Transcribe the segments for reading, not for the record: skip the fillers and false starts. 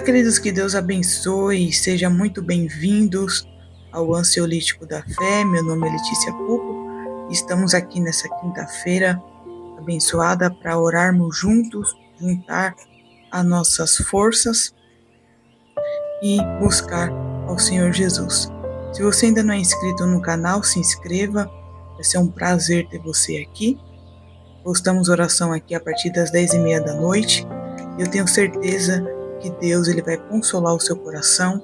Olá, queridos, que Deus abençoe e sejam muito bem-vindos ao Ansiolítico da Fé. Meu nome é Letícia Pupo. Estamos aqui nessa quinta-feira abençoada para orarmos juntos, juntar as nossas forças e buscar ao Senhor Jesus. Se você ainda não é inscrito no canal, se inscreva. Vai ser um prazer ter você aqui. Postamos oração aqui a partir das 10h30 da noite. Eu tenho certeza que Deus ele vai consolar o seu coração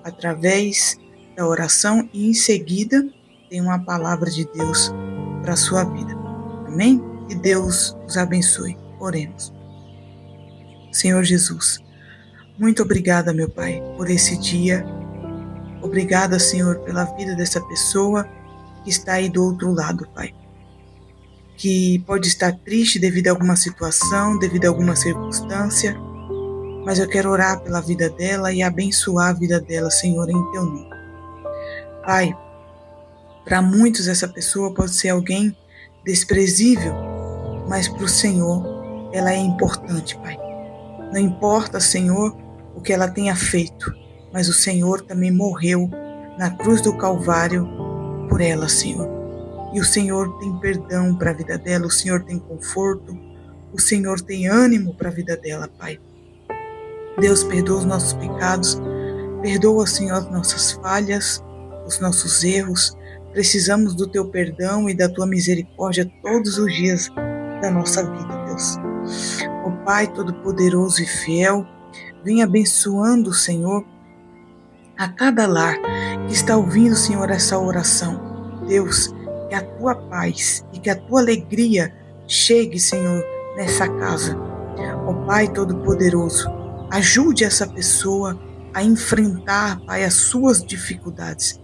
através da oração e em seguida tem uma palavra de Deus para a sua vida. Amém? Que Deus os abençoe. Oremos. Senhor Jesus, muito obrigada, meu Pai, por esse dia. Obrigada, Senhor, pela vida dessa pessoa que está aí do outro lado, Pai. Que pode estar triste devido a alguma situação, devido a alguma circunstância, mas eu quero orar pela vida dela e abençoar a vida dela, Senhor, em Teu nome. Pai, para muitos essa pessoa pode ser alguém desprezível, mas para o Senhor ela é importante, Pai. Não importa, Senhor, o que ela tenha feito, mas o Senhor também morreu na cruz do Calvário por ela, Senhor. E o Senhor tem perdão para a vida dela, o Senhor tem conforto, o Senhor tem ânimo para a vida dela, Pai. Deus, perdoa os nossos pecados, perdoa, Senhor, as nossas falhas, os nossos erros. Precisamos do Teu perdão e da Tua misericórdia todos os dias da nossa vida, Deus. Ó Pai Todo-Poderoso e Fiel, vem abençoando, Senhor, a cada lar que está ouvindo, Senhor, essa oração. Deus, que a Tua paz e que a Tua alegria chegue, Senhor, nessa casa. Ó Pai Todo-Poderoso, ajude essa pessoa a enfrentar, Pai, as suas dificuldades.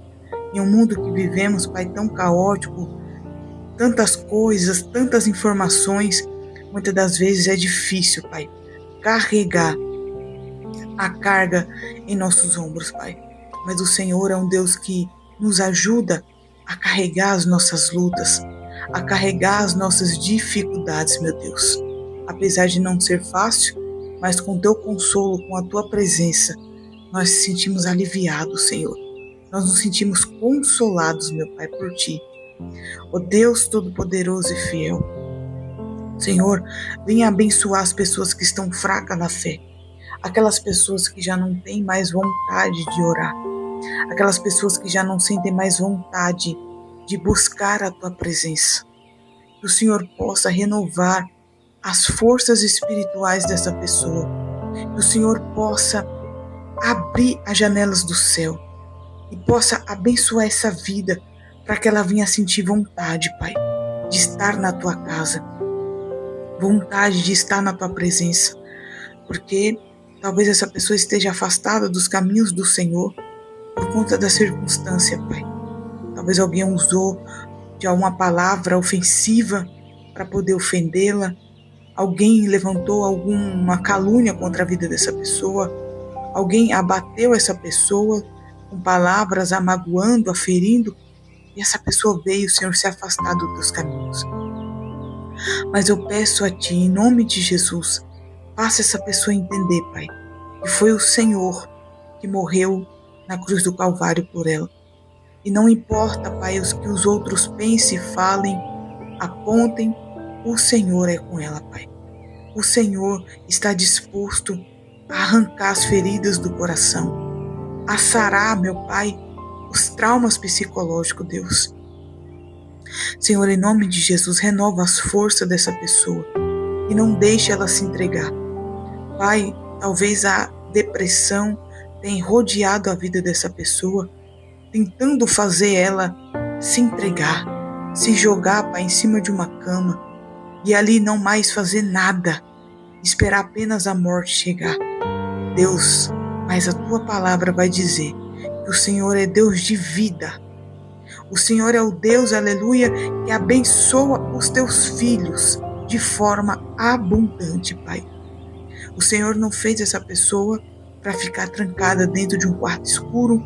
Em um mundo que vivemos, Pai, tão caótico, tantas coisas, tantas informações, muitas das vezes é difícil, Pai, carregar a carga em nossos ombros, Pai. Mas o Senhor é um Deus que nos ajuda a carregar as nossas lutas, a carregar as nossas dificuldades, meu Deus. Apesar de não ser fácil, mas com Teu consolo, com a Tua presença, nós nos sentimos aliviados, Senhor. Nós nos sentimos consolados, meu Pai, por Ti. Ó Deus Todo-Poderoso e Fiel, Senhor, venha abençoar as pessoas que estão fracas na fé, aquelas pessoas que já não têm mais vontade de orar, aquelas pessoas que já não sentem mais vontade de buscar a Tua presença. Que o Senhor possa renovar as forças espirituais dessa pessoa. Que o Senhor possa abrir as janelas do céu e possa abençoar essa vida para que ela venha sentir vontade, Pai, de estar na Tua casa, vontade de estar na Tua presença, porque talvez essa pessoa esteja afastada dos caminhos do Senhor por conta da circunstância, Pai. Talvez alguém usou de alguma palavra ofensiva para poder ofendê-la. Alguém levantou alguma calúnia contra a vida dessa pessoa. Alguém abateu essa pessoa com palavras, a magoando, a ferindo. E essa pessoa veio, Senhor, se afastar dos Teus caminhos. Mas eu peço a Ti, em nome de Jesus, faça essa pessoa entender, Pai, que foi o Senhor que morreu na cruz do Calvário por ela. E não importa, Pai, o que os outros pensem, falem, apontem, o Senhor é com ela, Pai. O Senhor está disposto a arrancar as feridas do coração, a sarar, meu Pai, os traumas psicológicos, Deus. Senhor, em nome de Jesus, renova as forças dessa pessoa e não deixe ela se entregar. Pai, talvez a depressão tenha rodeado a vida dessa pessoa, tentando fazer ela se entregar, se jogar, Pai, em cima de uma cama e ali não mais fazer nada, esperar apenas a morte chegar. Deus, mas a Tua palavra vai dizer que o Senhor é Deus de vida. O Senhor é o Deus, aleluia, que abençoa os Teus filhos de forma abundante, Pai. O Senhor não fez essa pessoa para ficar trancada dentro de um quarto escuro,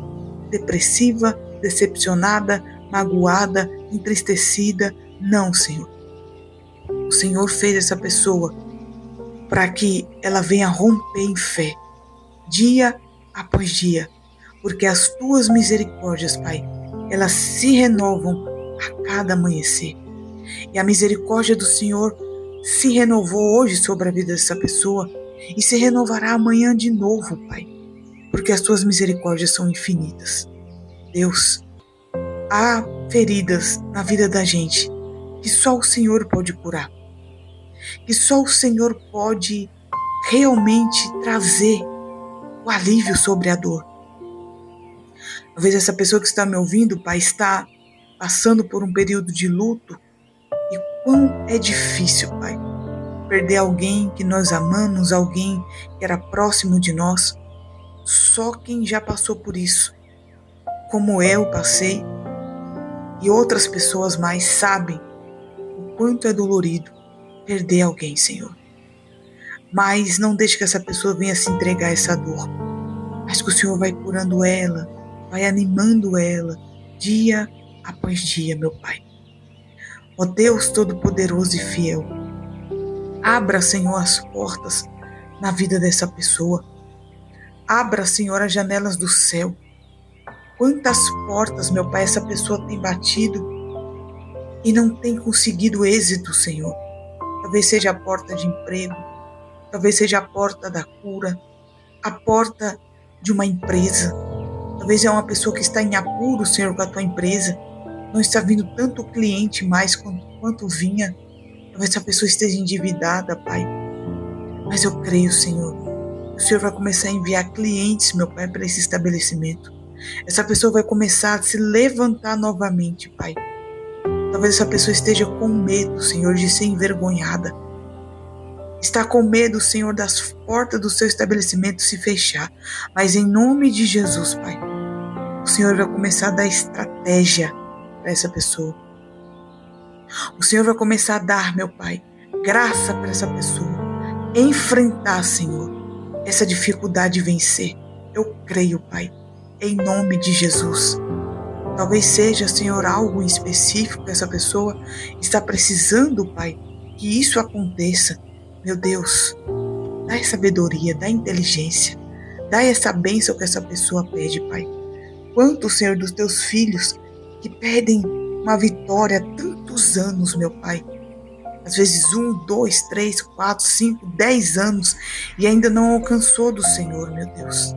depressiva, decepcionada, magoada, entristecida. Não, Senhor. O Senhor fez essa pessoa para que ela venha romper em fé, dia após dia, porque as tuas misericórdias, Pai, elas se renovam a cada amanhecer. E a misericórdia do Senhor se renovou hoje sobre a vida dessa pessoa e se renovará amanhã de novo, Pai, porque as tuas misericórdias são infinitas. Deus, há feridas na vida da gente que só o Senhor pode curar, que só o Senhor pode realmente trazer o alívio sobre a dor. Talvez essa pessoa que está me ouvindo, Pai, está passando por um período de luto, e quão é difícil, Pai, perder alguém que nós amamos, alguém que era próximo de nós. Só quem já passou por isso, como eu passei, e outras pessoas mais sabem o quanto é dolorido perder alguém, Senhor. Mas não deixe que essa pessoa venha se entregar a essa dor, mas que o Senhor vai curando ela, vai animando ela, dia após dia, meu Pai. Ó Deus Todo-Poderoso e Fiel, abra, Senhor, as portas na vida dessa pessoa. Abra, Senhor, as janelas do céu. Quantas portas, meu Pai, essa pessoa tem batido e não tem conseguido êxito, Senhor. Talvez seja a porta de emprego, talvez seja a porta da cura, a porta de uma empresa. Talvez é uma pessoa que está em apuro, Senhor, com a tua empresa. Não está vindo tanto cliente mais quanto vinha. Talvez essa pessoa esteja endividada, Pai. Mas eu creio, Senhor, o Senhor vai começar a enviar clientes, meu Pai, para esse estabelecimento. Essa pessoa vai começar a se levantar novamente, Pai. Talvez essa pessoa esteja com medo, Senhor, de ser envergonhada. Está com medo, Senhor, das portas do seu estabelecimento se fechar. Mas em nome de Jesus, Pai, o Senhor vai começar a dar estratégia para essa pessoa. O Senhor vai começar a dar, meu Pai, graça para essa pessoa enfrentar, Senhor, essa dificuldade e vencer. Eu creio, Pai, em nome de Jesus. Talvez seja, Senhor, algo em específico que essa pessoa está precisando, Pai, que isso aconteça. Meu Deus, dá sabedoria, dá inteligência, dá essa bênção que essa pessoa pede, Pai. Quanto, Senhor, dos teus filhos que pedem uma vitória há tantos anos, meu Pai. Às vezes 1, 2, 3, 4, 5, 10 anos e ainda não alcançou do Senhor, meu Deus.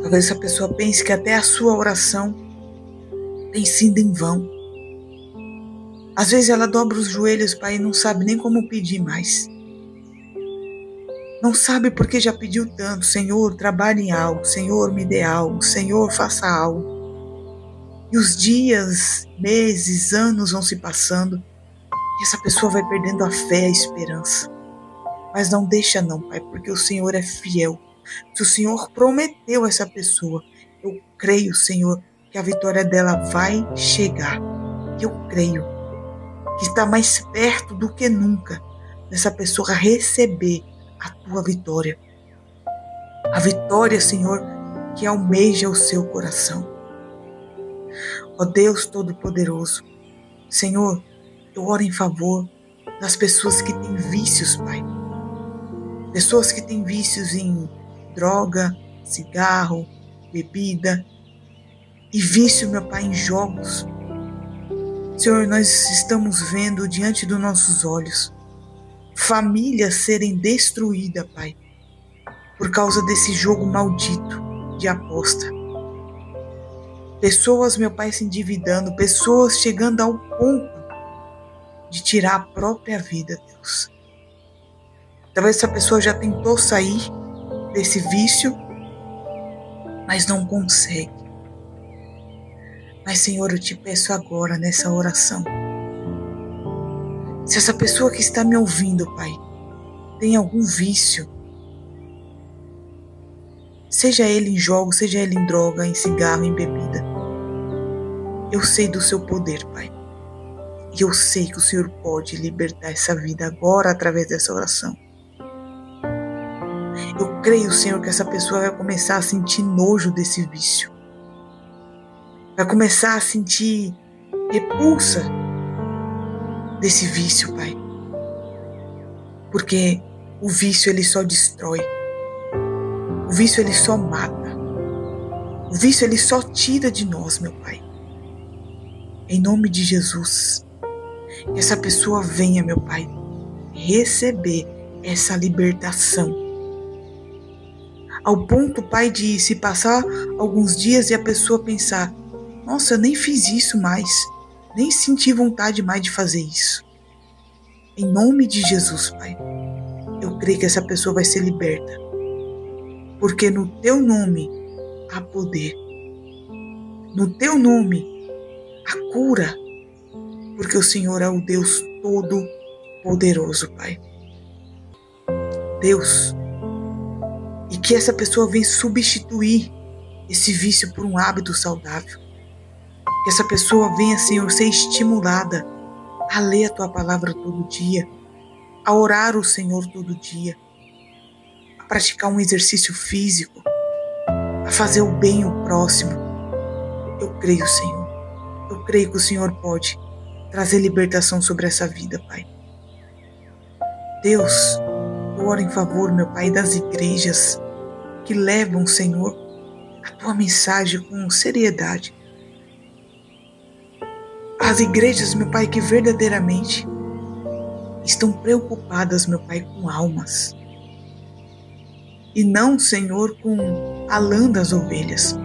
Talvez essa pessoa pense que até a sua oração tem sido em vão. Às vezes ela dobra os joelhos, Pai, e não sabe nem como pedir mais. Não sabe porque já pediu tanto. Senhor, trabalhe em algo. Senhor, me dê algo. Senhor, faça algo. E os dias, meses, anos vão se passando. E essa pessoa vai perdendo a fé, a esperança. Mas não deixa não, Pai, porque o Senhor é fiel. Se o Senhor prometeu a essa pessoa, eu creio, Senhor, que a vitória dela vai chegar. Eu creio que está mais perto do que nunca dessa pessoa receber a tua vitória. A vitória, Senhor, que almeja o seu coração. Ó Deus Todo-Poderoso, Senhor, eu oro em favor das pessoas que têm vícios, Pai. Pessoas que têm vícios em droga, cigarro, bebida e vício, meu Pai, em jogos. Senhor, nós estamos vendo diante dos nossos olhos famílias serem destruídas, Pai, por causa desse jogo maldito de aposta. Pessoas, meu Pai, se endividando, pessoas chegando ao ponto de tirar a própria vida, Deus. Talvez essa pessoa já tentou sair desse vício, mas não consegue. Mas, Senhor, eu te peço agora, nessa oração, se essa pessoa que está me ouvindo, Pai, tem algum vício, seja ele em jogos, seja ele em droga, em cigarro, em bebida, eu sei do seu poder, Pai. E eu sei que o Senhor pode libertar essa vida agora através dessa oração. Eu creio, Senhor, que essa pessoa vai começar a sentir nojo desse vício. Vai começar a sentir repulsa desse vício, Pai. Porque o vício, ele só destrói. O O vício ele só mata. O vício ele só tira de nós, meu Pai. Em nome de Jesus, que essa pessoa venha, meu Pai, receber essa libertação. Ao ponto, Pai, de se passar alguns dias e a pessoa pensar: nossa, eu nem fiz isso mais, nem senti vontade mais de fazer isso. Em nome de Jesus, Pai, eu creio que essa pessoa vai ser liberta. Porque no Teu nome há poder. No Teu nome há cura. Porque o Senhor é o Deus Todo-Poderoso, Pai. Deus, e que essa pessoa venha substituir esse vício por um hábito saudável. Que essa pessoa venha, Senhor, ser estimulada a ler a Tua palavra todo dia, a orar o Senhor todo dia, a praticar um exercício físico, a fazer o bem ao próximo. Eu creio, Senhor. Eu creio que o Senhor pode trazer libertação sobre essa vida, Pai. Deus, eu oro em favor, meu Pai, das igrejas que levam, Senhor, a Tua mensagem com seriedade. As igrejas, meu Pai, que verdadeiramente estão preocupadas, meu Pai, com almas. E não, Senhor, com a lã das ovelhas.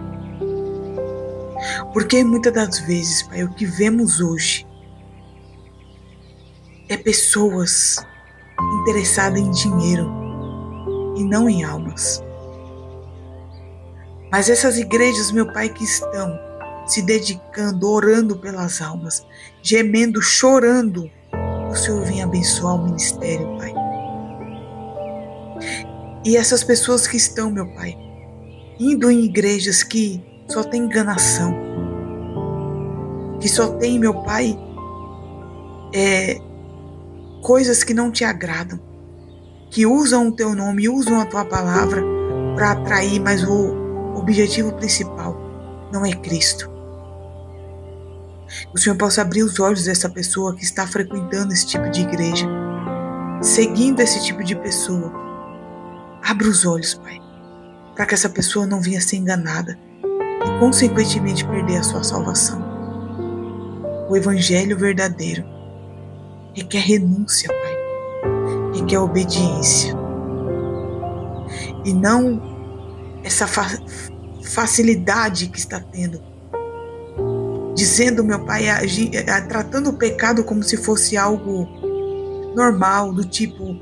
Porque muitas das vezes, Pai, o que vemos hoje é pessoas interessadas em dinheiro e não em almas. Mas essas igrejas, meu Pai, que estão se dedicando, orando pelas almas, gemendo, chorando, o Senhor vem abençoar o ministério, Pai. E essas pessoas que estão, meu Pai, indo em igrejas que só tem enganação, que só tem, meu Pai, coisas que não te agradam, que usam o Teu nome, usam a Tua palavra para atrair, mas o objetivo principal não é Cristo. O Senhor possa abrir os olhos dessa pessoa que está frequentando esse tipo de igreja, seguindo esse tipo de pessoa. Abra os olhos, Pai, para que essa pessoa não venha ser enganada e, consequentemente, perder a sua salvação. O Evangelho verdadeiro requer renúncia, Pai, requer obediência. E não essa facilidade que está tendo, dizendo, meu Pai, tratando o pecado como se fosse algo normal, do tipo,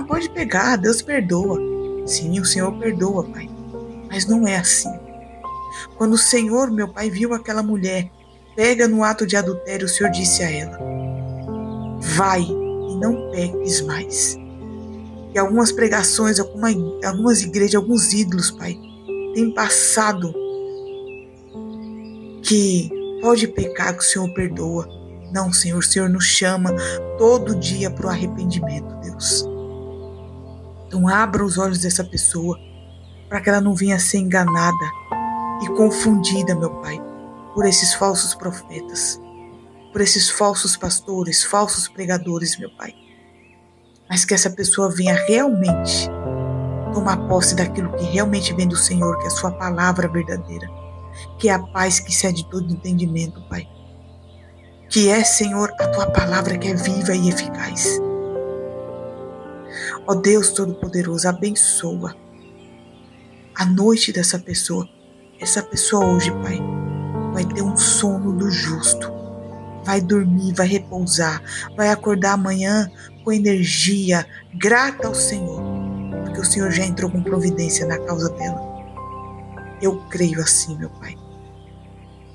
pode pegar, Deus perdoa. Sim, o Senhor perdoa, Pai, mas não é assim. Quando o Senhor, meu Pai, viu aquela mulher pega no ato de adultério, o Senhor disse a ela: vai e não peques mais. E algumas pregações, algumas igrejas, alguns ídolos, Pai, têm passado que pode pecar, que o Senhor perdoa. Não, Senhor, o Senhor nos chama todo dia para o arrependimento, Deus. Então abra os olhos dessa pessoa, para que ela não venha ser enganada e confundida, meu Pai, por esses falsos profetas, por esses falsos pastores, falsos pregadores, meu Pai. Mas que essa pessoa venha realmente tomar posse daquilo que realmente vem do Senhor, que é a Sua palavra verdadeira, que é a paz que excede todo entendimento, Pai. Que é, Senhor, a Tua palavra que é viva e eficaz. Ó Deus Todo-Poderoso, abençoa a noite dessa pessoa. Essa pessoa hoje, Pai, vai ter um sono do justo. Vai dormir, vai repousar, vai acordar amanhã com energia, grata ao Senhor, porque o Senhor já entrou com providência na causa dela. Eu creio assim, meu Pai.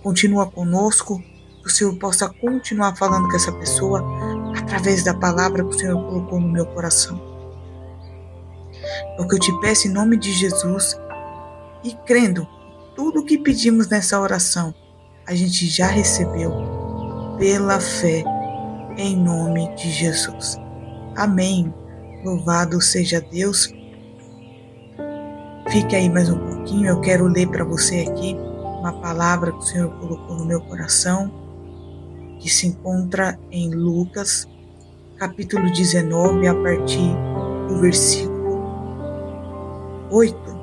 Continua conosco, que o Senhor possa continuar falando com essa pessoa através da palavra que o Senhor colocou no meu coração. É o que eu te peço em nome de Jesus, e crendo, tudo o que pedimos nessa oração, a gente já recebeu pela fé, em nome de Jesus. Amém. Louvado seja Deus. Fique aí mais um pouquinho, eu quero ler para você aqui uma palavra que o Senhor colocou no meu coração, que se encontra em Lucas, capítulo 19, a partir do versículo 8.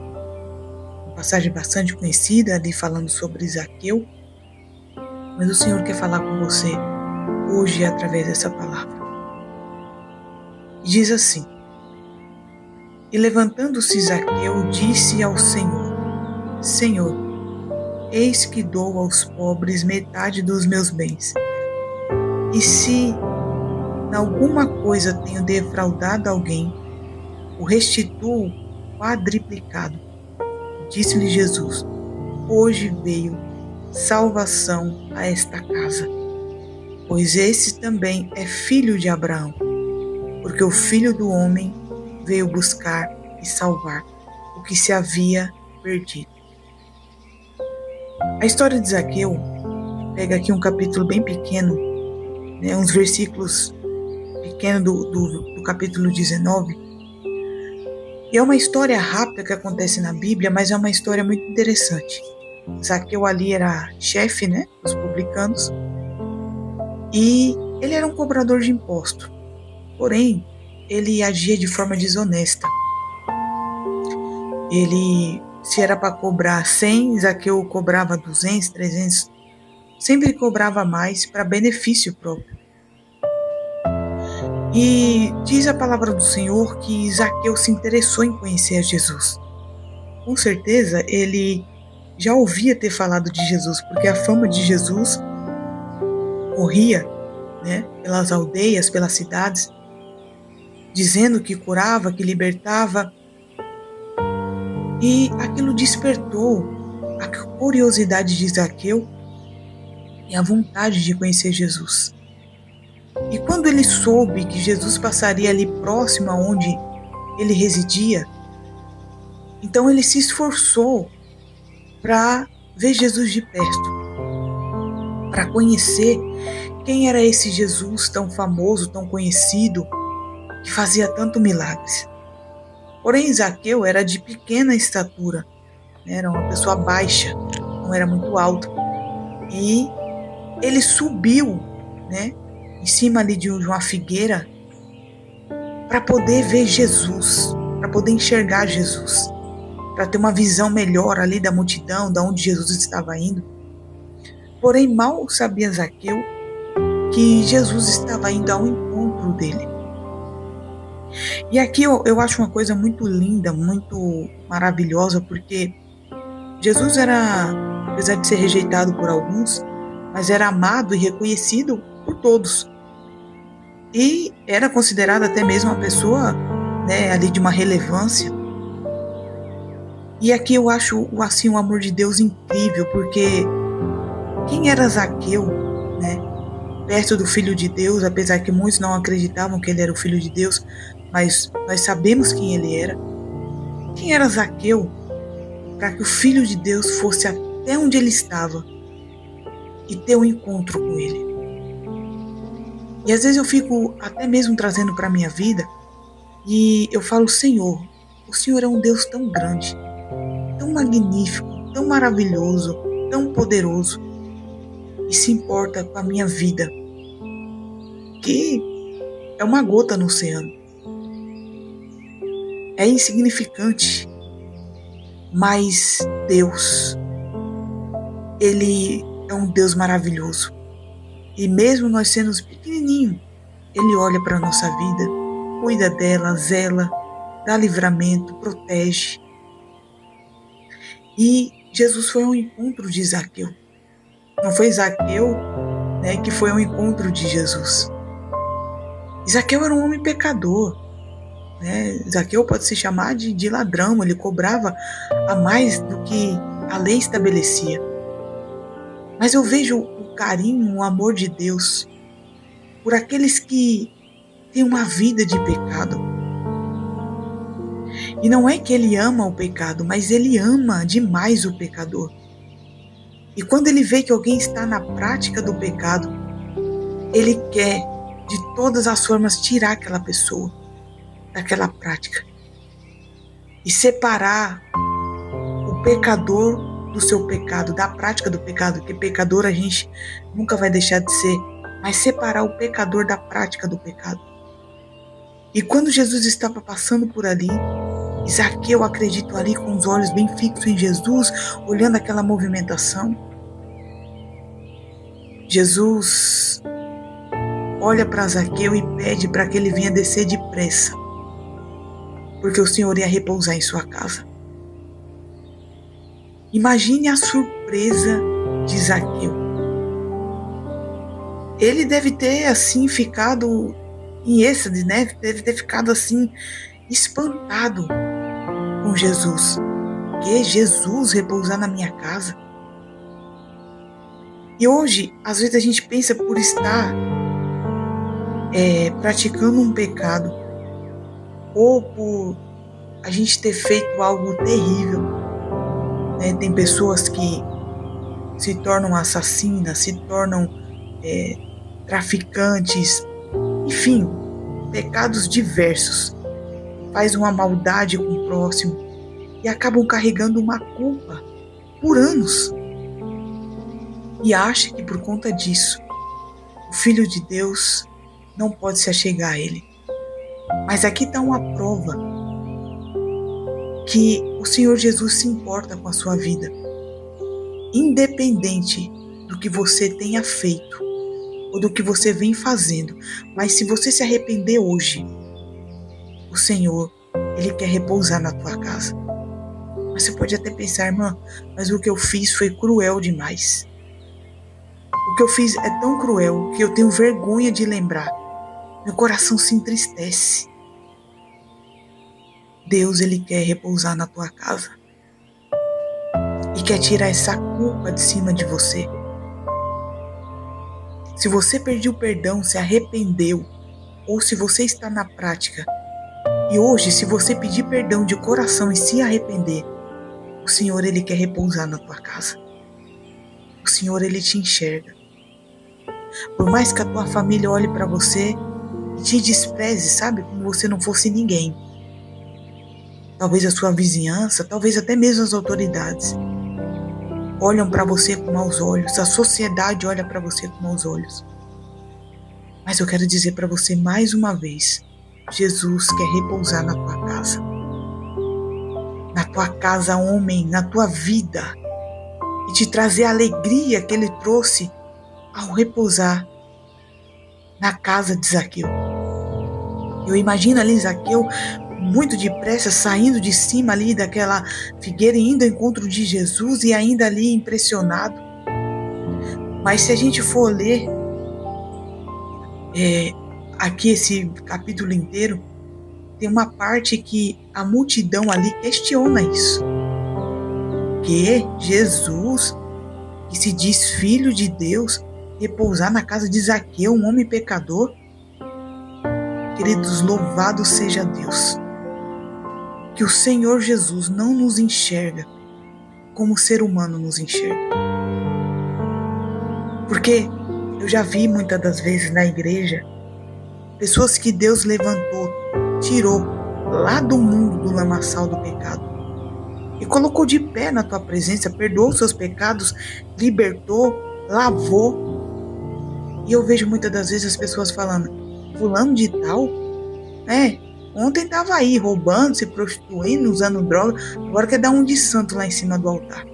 uma passagem bastante conhecida ali falando sobre Zaqueu, mas o Senhor quer falar com você hoje através dessa palavra. E diz assim: E levantando-se Zaqueu, disse ao Senhor: Senhor, eis que dou aos pobres metade dos meus bens. E se em alguma coisa tenho defraudado alguém, o restituo quadriplicado. Disse-lhe Jesus: Hoje veio salvação a esta casa, pois esse também é filho de Abraão, porque o Filho do Homem veio buscar e salvar o que se havia perdido. A história de Zaqueu pega aqui um capítulo bem pequeno, uns versículos pequenos do capítulo 19. E é uma história rápida que acontece na Bíblia, mas é uma história muito interessante. Zaqueu ali era chefe, dos publicanos, e ele era um cobrador de imposto. Porém, ele agia de forma desonesta. Ele, se era para cobrar 100, Zaqueu cobrava 200, 300, sempre cobrava mais para benefício próprio. E diz a palavra do Senhor que Zaqueu se interessou em conhecer a Jesus. Com certeza ele já ouvia ter falado de Jesus, porque a fama de Jesus corria, pelas aldeias, pelas cidades, dizendo que curava, que libertava. E aquilo despertou a curiosidade de Zaqueu e a vontade de conhecer Jesus. E quando ele soube que Jesus passaria ali próximo aonde ele residia, então ele se esforçou para ver Jesus de perto, para conhecer quem era esse Jesus tão famoso, tão conhecido, que fazia tanto milagres. Porém, Zaqueu era de pequena estatura, era uma pessoa baixa, não era muito alto. E ele subiu, em cima ali de uma figueira, para poder ver Jesus, para poder enxergar Jesus, para ter uma visão melhor ali da multidão, da onde Jesus estava indo. Porém, mal sabia Zaqueu que Jesus estava indo ao encontro dele. E aqui eu acho uma coisa muito linda, muito maravilhosa, porque Jesus era, apesar de ser rejeitado por alguns, mas era amado e reconhecido por todos. E era considerado até mesmo uma pessoa, ali de uma relevância. E aqui eu acho, assim, o amor de Deus incrível, porque quem era Zaqueu, perto do Filho de Deus, apesar que muitos não acreditavam que ele era o Filho de Deus, mas nós sabemos quem ele era. Quem era Zaqueu para que o Filho de Deus fosse até onde ele estava e ter um encontro com ele? E às vezes eu fico até mesmo trazendo para a minha vida e eu falo: Senhor, o Senhor é um Deus tão grande, tão magnífico, tão maravilhoso, tão poderoso, e se importa com a minha vida, que é uma gota no oceano. É insignificante, mas Deus, Ele é um Deus maravilhoso. E mesmo nós sendo pequenininhos, Ele olha para a nossa vida, cuida dela, zela, dá livramento, protege. E Jesus foi ao encontro de Zaqueu. Não foi Zaqueu, que foi ao encontro de Jesus. Zaqueu era um homem pecador. Zaqueu pode se chamar de ladrão, ele cobrava a mais do que a lei estabelecia. Mas eu vejo o carinho, o amor de Deus por aqueles que têm uma vida de pecado. E não é que ele ama o pecado, mas ele ama demais o pecador. E quando ele vê que alguém está na prática do pecado, ele quer de todas as formas tirar aquela pessoa daquela prática e separar o pecador do seu pecado, da prática do pecado, porque pecador a gente nunca vai deixar de ser, mas separar o pecador da prática do pecado. E quando Jesus estava passando por ali, E Zaqueu, acredito, ali com os olhos bem fixos em Jesus, olhando aquela movimentação. Jesus olha para Zaqueu e pede para que ele venha descer depressa, porque o Senhor ia repousar em sua casa. Imagine a surpresa de Zaqueu. Ele deve ter assim ficado em êxtase, né? Deve ter ficado assim espantado com Jesus. Que Jesus repousar na minha casa? E hoje, às vezes a gente pensa por estar praticando um pecado ou por a gente ter feito algo terrível, né? Tem pessoas que se tornam assassinas, se tornam traficantes, enfim, pecados diversos, faz uma maldade com o próximo e acabam carregando uma culpa por anos e acha que por conta disso o Filho de Deus não pode se achegar a ele. Mas aqui está uma prova que o Senhor Jesus se importa com a sua vida, independente do que você tenha feito ou do que você vem fazendo. Mas se você se arrepender hoje, o Senhor, Ele quer repousar na tua casa. Mas você pode até pensar, irmã, mas o que eu fiz foi cruel demais. O que eu fiz é tão cruel que eu tenho vergonha de lembrar. Meu coração se entristece. Deus, Ele quer repousar na tua casa. E quer tirar essa culpa de cima de você. Se você perdeu o perdão, se arrependeu, ou se você está na prática, e hoje, se você pedir perdão de coração e se arrepender, o Senhor, Ele quer repousar na tua casa. O Senhor, Ele te enxerga. Por mais que a tua família olhe para você e te despreze, sabe? Como você não fosse ninguém. Talvez a sua vizinhança, talvez até mesmo as autoridades olham para você com maus olhos. A sociedade olha para você com maus olhos. Mas eu quero dizer para você mais uma vez, Jesus quer repousar na tua casa. Na tua casa, homem, na tua vida. E te trazer a alegria que Ele trouxe ao repousar na casa de Zaqueu. Eu imagino ali Zaqueu muito depressa, saindo de cima ali daquela figueira e indo ao encontro de Jesus e ainda ali impressionado. Mas se a gente for ler aqui esse capítulo inteiro, tem uma parte que a multidão ali questiona isso. Que Jesus, que se diz filho de Deus, repousar na casa de Zaqueu, um homem pecador? Queridos, louvado seja Deus. Que o Senhor Jesus não nos enxerga como o ser humano nos enxerga. Porque eu já vi muitas das vezes na igreja pessoas que Deus levantou, tirou lá do mundo do lamaçal do pecado e colocou de pé na tua presença, perdoou seus pecados, libertou, lavou. E eu vejo muitas das vezes as pessoas falando, fulano de tal, ontem estava aí roubando, se prostituindo, usando droga, agora quer dar um de santo lá em cima do altar.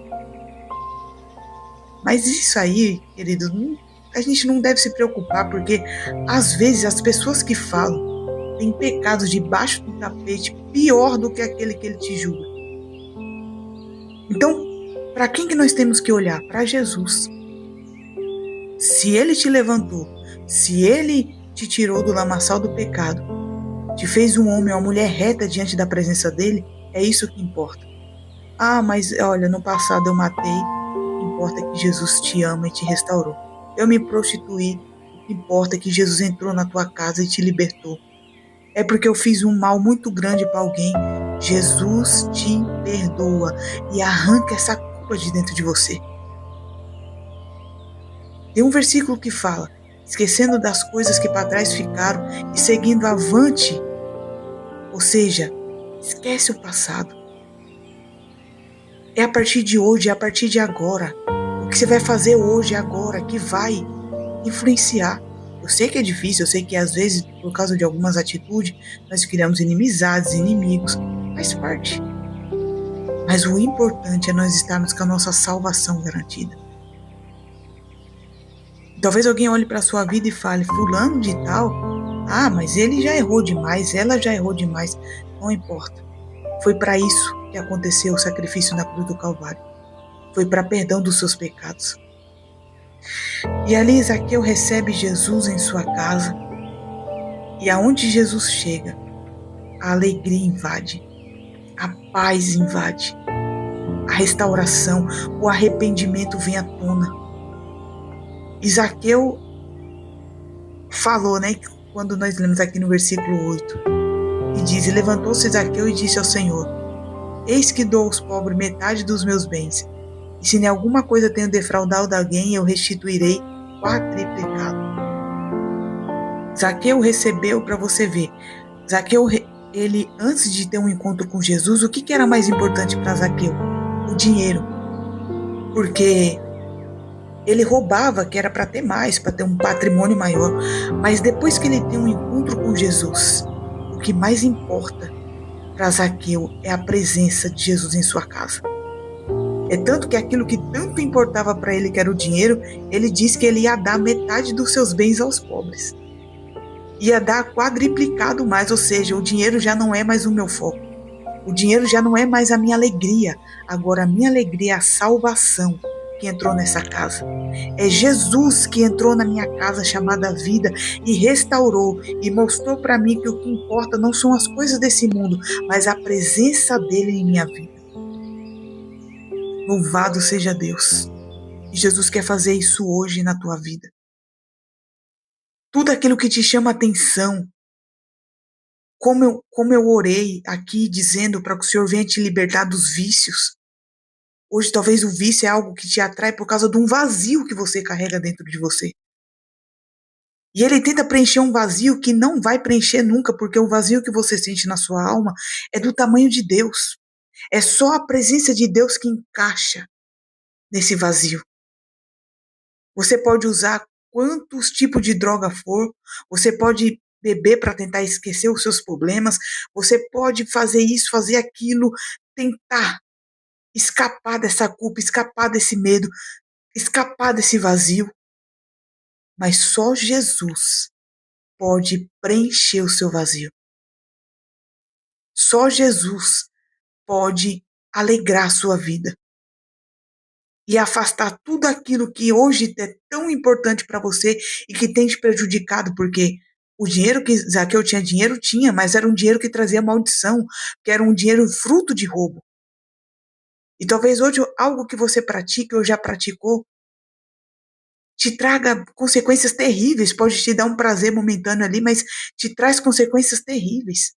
Mas isso aí, queridos, a gente não deve se preocupar, porque às vezes as pessoas que falam têm pecados debaixo do tapete pior do que aquele que Ele te julga. Então, para quem que nós temos que olhar? Para Jesus. Se Ele te levantou, se Ele te tirou do lamaçal do pecado, te fez um homem ou uma mulher reta diante da presença dEle, é isso que importa. Ah, mas olha, no passado eu matei, importa que Jesus te ama e te restaurou. Eu me prostituí, importa que Jesus entrou na tua casa e te libertou. É porque eu fiz um mal muito grande para alguém, Jesus te perdoa e arranca essa culpa de dentro de você. Tem um versículo que fala, esquecendo das coisas que para trás ficaram e seguindo avante, ou seja, esquece o passado. É a partir de hoje, é a partir de agora. O que você vai fazer hoje, agora, que vai influenciar. Eu sei que é difícil, eu sei que às vezes, por causa de algumas atitudes, nós criamos inimizades, inimigos. faz parte. Mas o importante é nós estarmos com a nossa salvação garantida. Talvez alguém olhe para a sua vida e fale, fulano de tal, mas ele já errou demais, ela já errou demais. Não importa. Foi para isso que aconteceu o sacrifício na cruz do Calvário. Foi para perdão dos seus pecados. E ali Zaqueu recebe Jesus em sua casa. E aonde Jesus chega, a alegria invade, a paz invade, a restauração, o arrependimento vem à tona. E Zaqueu falou, quando nós lemos aqui no versículo 8, e diz, e levantou-se Zaqueu e disse ao Senhor, eis que dou aos pobres metade dos meus bens, e se em alguma coisa tenho defraudado alguém, eu restituirei quadriplicado. Zaqueu recebeu, para você ver, Zaqueu, ele, antes de ter um encontro com Jesus, o que era mais importante para Zaqueu? O dinheiro. Porque ele roubava, que era para ter mais, para ter um patrimônio maior. Mas depois que ele tem um encontro com Jesus, o que mais importa para Zaqueu é a presença de Jesus em sua casa. É tanto que aquilo que tanto importava para ele, que era o dinheiro, ele disse que ele ia dar metade dos seus bens aos pobres. Ia dar quadriplicado mais, ou seja, o dinheiro já não é mais o meu foco. O dinheiro já não é mais a minha alegria. Agora a minha alegria é a salvação que entrou nessa casa. É Jesus que entrou na minha casa chamada vida e restaurou e mostrou para mim que o que importa não são as coisas desse mundo, mas a presença dele em minha vida. Louvado seja Deus. E Jesus quer fazer isso hoje na tua vida. Tudo aquilo que te chama atenção, como eu orei aqui dizendo para que o Senhor venha te libertar dos vícios. Hoje talvez o vício é algo que te atrai por causa de um vazio que você carrega dentro de você. E ele tenta preencher um vazio que não vai preencher nunca, porque o vazio que você sente na sua alma é do tamanho de Deus. É só a presença de Deus que encaixa nesse vazio. Você pode usar quantos tipos de droga for, você pode beber para tentar esquecer os seus problemas, você pode fazer isso, fazer aquilo, tentar escapar dessa culpa, escapar desse medo, escapar desse vazio. Mas só Jesus pode preencher o seu vazio. Só Jesus pode alegrar a sua vida e afastar tudo aquilo que hoje é tão importante para você e que tem te prejudicado, porque o dinheiro que Zaqueu tinha, mas era um dinheiro que trazia maldição, que era um dinheiro fruto de roubo. E talvez hoje algo que você pratique ou já praticou te traga consequências terríveis, pode te dar um prazer momentâneo ali, mas te traz consequências terríveis.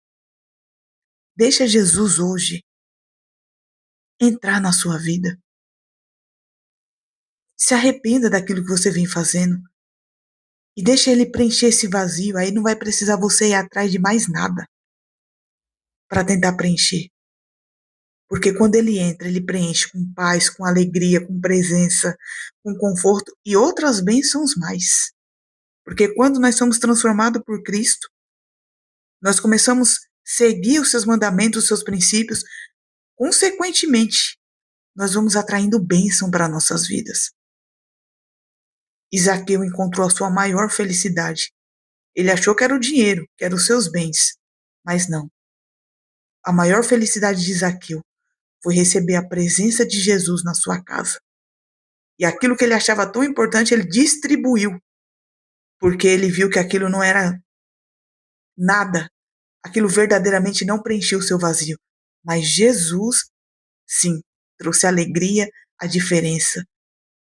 Deixa Jesus hoje entrar na sua vida. Se arrependa daquilo que você vem fazendo. E deixa ele preencher esse vazio, aí não vai precisar você ir atrás de mais nada para tentar preencher. Porque quando ele entra, ele preenche com paz, com alegria, com presença, com conforto e outras bênçãos mais. Porque quando nós somos transformados por Cristo, nós começamos a seguir os seus mandamentos, os seus princípios, consequentemente, nós vamos atraindo bênção para nossas vidas. Zaqueu encontrou a sua maior felicidade. Ele achou que era o dinheiro, que eram os seus bens, mas não. A maior felicidade de Zaqueu foi receber a presença de Jesus na sua casa. E aquilo que ele achava tão importante, ele distribuiu, porque ele viu que aquilo não era nada, aquilo verdadeiramente não preenchia o seu vazio. Mas Jesus, sim, trouxe alegria, a diferença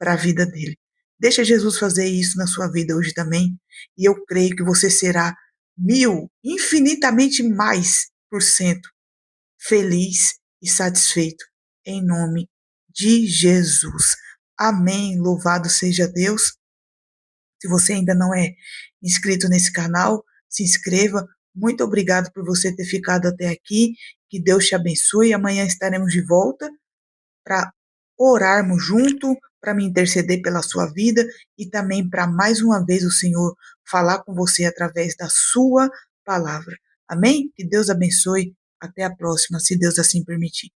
para a vida dele. Deixa Jesus fazer isso na sua vida hoje também, e eu creio que você será infinitamente mais por cento feliz e satisfeito, em nome de Jesus. Amém. Louvado seja Deus. Se você ainda não é inscrito nesse canal, se inscreva. Muito obrigado por você ter ficado até aqui. Que Deus te abençoe. Amanhã estaremos de volta para orarmos junto, para me interceder pela sua vida e também para mais uma vez o Senhor falar com você através da sua palavra. Amém? Que Deus abençoe. Até a próxima, se Deus assim permitir.